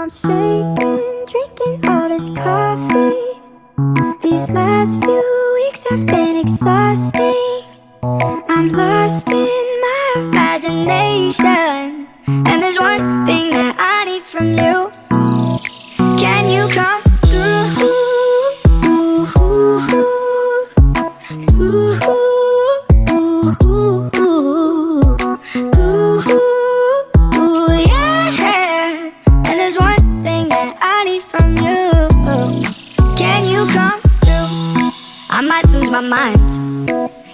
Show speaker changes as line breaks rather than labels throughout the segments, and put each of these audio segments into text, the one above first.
I'm shaking, drinking all this coffee. These last few weeks have been exhausting. I'm lost in my imagination, and there's one thing that I need from you. Can you come through? Yeah. And there's one thing that I need from you. Can you come through? I might lose my mind,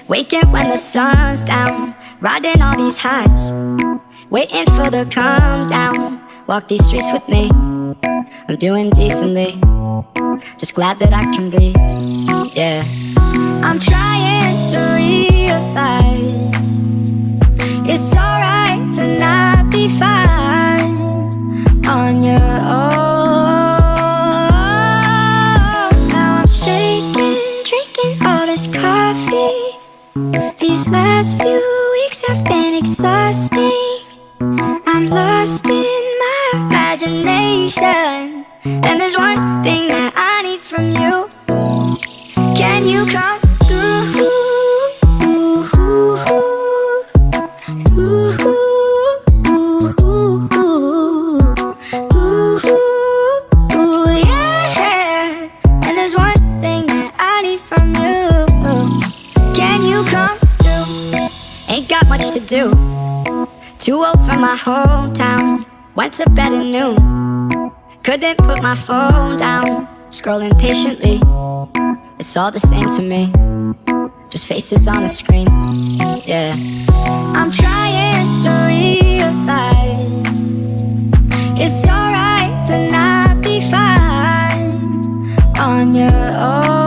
waking when the sun's down, riding all these highs, waiting for the calm down. Walk these streets with me, I'm doing decently, just glad that I can breathe, yeah. I'm trying to realize it's alright to not be fine on your own. Now I'm shaking, drinking all this coffee. These last few weeks have been exhausting. I'm lost in my imagination, and there's one thing that I need from you. Can you come through? Yeah. And there's one thing that I need from you. Can you come through? Ain't got much to do, too old for my hometown. Went to bed at noon, couldn't put my phone down. Scrolling patiently, it's all the same to me, just faces on a screen, yeah. I'm trying to realize it's alright to not be fine on your own.